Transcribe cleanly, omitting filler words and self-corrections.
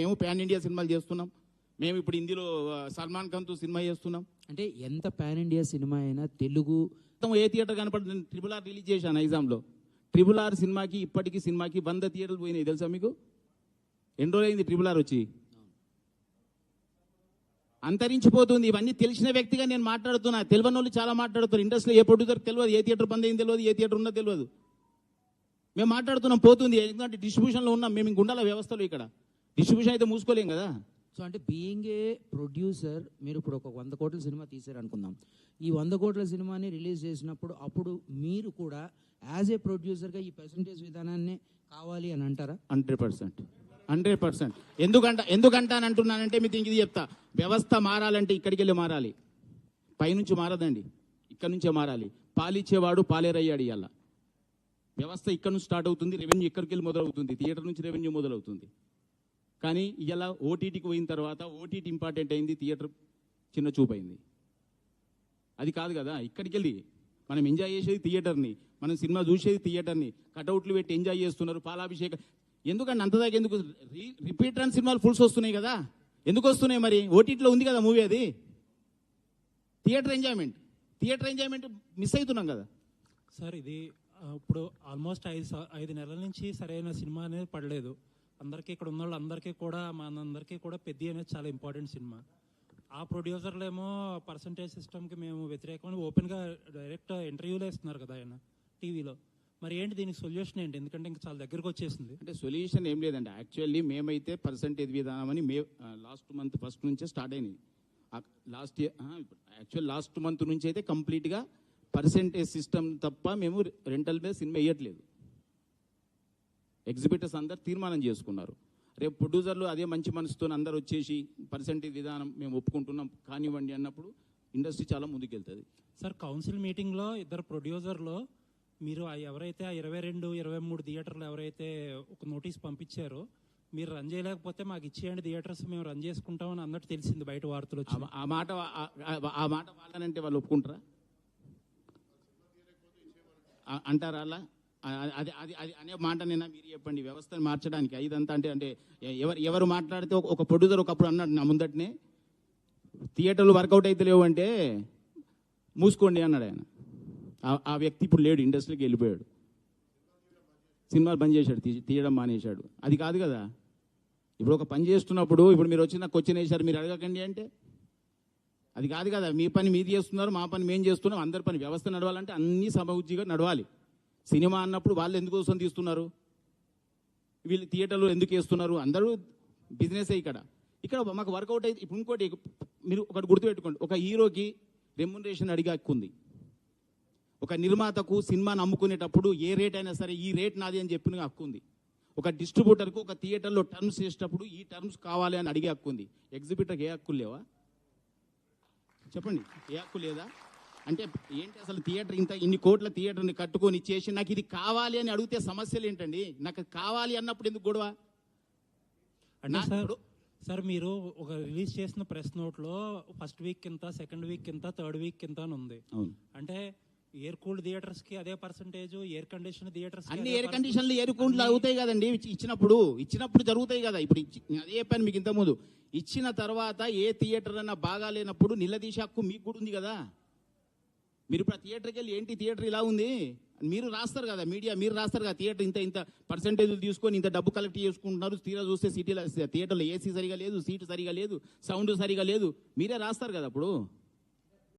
మేము pan India సినిమాలు చేస్తున్నాం. మేము ఇప్పుడు హిందీలో సల్మాన్ ఖాన్తో సినిమా చేస్తున్నాం. అంటే ఎంత పాన్ ఇండియా సినిమా అయినా తెలుగు ఏ థియేటర్ కనపడుతుంది? ట్రిపుల్ ఆర్ రిలీజ్ చేశాను నైజాంలో. ట్రిపుల్ ఆర్ సినిమాకి ఇప్పటికీ సినిమాకి 100 థియేటర్లు పోయినాయి తెలుసా మీకు? ఎన్ని రోజులైంది ట్రిపుల్ ఆర్ వచ్చి? అంతరించిపోతుంది. ఇవన్నీ తెలిసిన వ్యక్తిగా నేను మాట్లాడుతున్నా. తెలియని వాళ్ళు చాలా మాట్లాడుతున్నారు. ఇండస్ట్రీలో ఏ ప్రొడ్యూసర్ తెలియదు, ఏ థియేటర్ బంద్ అయింది తెలియదు, ఏ థియేటర్ ఉన్నదో తెలియదు. మేము మాట్లాడుతున్నాం, పోతుంది. ఎందుకంటే డిస్ట్రిబ్యూషన్లో ఉన్నాం మేము. ఇంక ఉండాల వ్యవస్థలో. ఇక్కడ డిస్ట్రిబ్యూషన్ అయితే మూసుకోలేం కదా. సో అంటే బీయింగ్ ఏ ప్రొడ్యూసర్, మీరు ఇప్పుడు ఒక 100 కోట్ల సినిమా తీసారు అనుకుందాం. ఈ 100 కోట్ల సినిమాని రిలీజ్ చేసినప్పుడు అప్పుడు మీరు కూడా యాజ్ ఏ ప్రొడ్యూసర్గా ఈ పర్సంటేజ్ విధానాన్ని కావాలి అని అంటారా? 100%. ఎందుకంటాను అంటున్నానంటే మీకు ఇది చెప్తా. వ్యవస్థ మారాలంటే ఇక్కడికి వెళ్ళి మారాలి, పైనుంచి మారదండి, ఇక్కడ నుంచే మారాలి. పాలిచ్చేవాడు పాలేరయ్యాడు. ఇవాళ వ్యవస్థ ఇక్కడ నుంచి స్టార్ట్ అవుతుంది, రెవెన్యూ ఇక్కడికి వెళ్ళి మొదలవుతుంది, థియేటర్ నుంచి రెవెన్యూ మొదలవుతుంది. కానీ ఇలా ఓటీటీకి పోయిన తర్వాత ఓటీటీ ఇంపార్టెంట్ అయింది, థియేటర్ చిన్న చూపైంది. అది కాదు కదా. ఇక్కడికి వెళ్ళి మనం ఎంజాయ్ చేసేది థియేటర్ని, మనం సినిమా చూసేది థియేటర్ని. కటౌట్లు పెట్టి ఎంజాయ్ చేస్తున్నారు, పాలాభిషేకం. ఎందుకంటే అంతదాకా ఎందుకు? రిపీట్ రన్ సినిమాలు ఫుల్స్ వస్తున్నాయి కదా. ఎందుకు వస్తున్నాయి మరి? ఓటీటీలో ఉంది కదా మూవీ. అది థియేటర్ ఎంజాయ్మెంట్ మిస్ అవుతున్నాం కదా సార్. ఇది ఇప్పుడు ఆల్మోస్ట్ 5 నెలల నుంచి సరైన సినిమా అనేది పడలేదు. అందరికీ ఇక్కడ ఉన్న వాళ్ళందరికీ కూడా, మనందరికీ కూడా పెద్ద అనేది చాలా ఇంపార్టెంట్ సినిమా. ఆ ప్రొడ్యూసర్లేమో పర్సంటేజ్ సిస్టమ్కి మేము వ్యతిరేకమని ఓపెన్గా డైరెక్ట్ ఇంటర్వ్యూలో ఇస్తున్నారు కదా ఆయన టీవీలో. మరి ఏంటి దీనికి సొల్యూషన్ ఏంటి? ఎందుకంటే ఇంకా చాలా దగ్గరకు వచ్చేసింది. అంటే సొల్యూషన్ ఏం లేదండి. యాక్చువల్లీ మేమైతే పర్సంటేజ్ విధానం అని లాస్ట్ మంత్ ఫస్ట్ నుంచే స్టార్ట్ అయినాయి. లాస్ట్ మంత్ నుంచి అయితే కంప్లీట్గా పర్సంటేజ్ సిస్టమ్ తప్ప మేము రెంటల్ బేస్ సినిమా వేయట్లేదు. ఎగ్జిబిటర్స్ అందరు తీర్మానం చేసుకున్నారు. రేపు ప్రొడ్యూసర్లు అదే మంచి మనసుతో అందరు వచ్చేసి పర్సంటేజ్ విధానం మేము ఒప్పుకుంటున్నాం కానివ్వండి అన్నప్పుడు ఇండస్ట్రీ చాలా ముందుకెళ్తుంది. సార్, కౌన్సిల్ మీటింగ్లో ఇద్దరు ప్రొడ్యూసర్లో మీరు ఎవరైతే 22, 23 థియేటర్లు ఎవరైతే ఒక నోటీస్ పంపించారో, మీరు రన్ చేయలేకపోతే మాకు ఇచ్చేయండి థియేటర్స్, మేము రన్ చేసుకుంటామని అన్నట్టు తెలిసింది బయట వార్తలు వచ్చి. ఆ మాట వాళ్ళనంటే వాళ్ళు ఒప్పుకుంటారా? అంటారా అలా? అది అది అది అనే మాట నిన్న మీరు చెప్పండి. వ్యవస్థను మార్చడానికి ఇదంతా అంటే ఎవరు మాట్లాడితే ఒక ప్రొడ్యూసర్ ఒకప్పుడు అన్నాడు నా ముందటనే, థియేటర్లు వర్కౌట్ అయితే లేవు అంటే మూసుకోండి అన్నాడు ఆయన. ఆ వ్యక్తి ఇప్పుడు లేడు, ఇండస్ట్రీకి వెళ్ళిపోయాడు, సినిమాలు బంద్ చేశాడు, తీయడం మానేశాడు. అది కాదు కదా. ఇప్పుడు ఒక పని చేస్తున్నప్పుడు ఇప్పుడు మీరు వచ్చి నాకు క్వశ్చన్ వేశారు, మీరు అడగకండి అంటే అది కాదు కదా. మీ పని మీరు చేస్తున్నారు, మా పని మేము చేస్తున్నాం. అందరి పని వ్యవస్థ నడవాలంటే అన్నీ సమవుజ్జిగా నడవాలి. సినిమా అన్నప్పుడు వాళ్ళు ఎందుకోసం తీస్తున్నారు, వీళ్ళు థియేటర్లో ఎందుకు వేస్తున్నారు? అందరూ బిజినెసే. ఇక్కడ మాకు వర్కౌట్ అయితే ఇప్పుడు ఇంకోటి మీరు ఒకటి గుర్తుపెట్టుకోండి. ఒక హీరోకి రెమ్యునరేషన్ అడిగే హక్కు ఉంది. ఒక నిర్మాతకు సినిమాను అమ్ముకునేటప్పుడు ఏ రేట్ అయినా సరే ఈ రేట్ నాది అని చెప్పిన హక్కు ఉంది. ఒక డిస్ట్రిబ్యూటర్కు ఒక థియేటర్లో టర్మ్స్ చేసేటప్పుడు ఈ టర్మ్స్ కావాలి అని అడిగే హక్కు ఉంది. ఎగ్జిబిటర్కి ఏ హక్కులు లేవా చెప్పండి? ఏ హక్కు లేదా? అంటే ఏంటి అసలు? థియేటర్ ఇన్ని కోట్ల థియేటర్ని కట్టుకొని చేసి నాకు ఇది కావాలి అని అడిగితే సమస్యలు ఏంటండి? నాకు కావాలి అన్నప్పుడు ఎందుకు గొడవ? అంటే సార్ మీరు ఒక రిలీజ్ చేసిన ప్రెస్ నోట్లో ఫస్ట్ వీక్ కింద, సెకండ్ వీక్ కింద, థర్డ్ వీక్ కింద అని ఉంది. అంటే ఎయిర్ కూల్డ్ థియేటర్స్ కి అదే పర్సంటేజ్, ఎయిర్ కండిషన్ థియేటర్స్ అన్ని ఎయిర్ కండిషన్లు ఎయిర్ కూల్డ్ అవుతాయి కదండి. ఇచ్చినప్పుడు జరుగుతాయి కదా. ఇప్పుడు అదే చెప్పాను మీకు ఇంతకుముందు. ఇచ్చిన తర్వాత ఏ థియేటర్ అన్నా బాగాలేనప్పుడు నిలదీసే హక్కు మీకు కూడా ఉంది కదా. మీరు ఇప్పుడు ఆ థియేటర్కి వెళ్ళి ఏంటి థియేటర్ ఇలా ఉంది మీరు రాస్తారు కదా, మీడియా మీరు రాస్తారు కదా, థియేటర్ ఇంత పర్సంటేజ్లు తీసుకొని ఇంత డబ్బు కలెక్ట్ చేసుకుంటున్నారు, తీరా చూస్తే థియేటర్లో ఏసీ సరిగా లేదు, సీటు సరిగా లేదు, సౌండ్ సరిగా లేదు, మీరే రాస్తారు కదా. అప్పుడు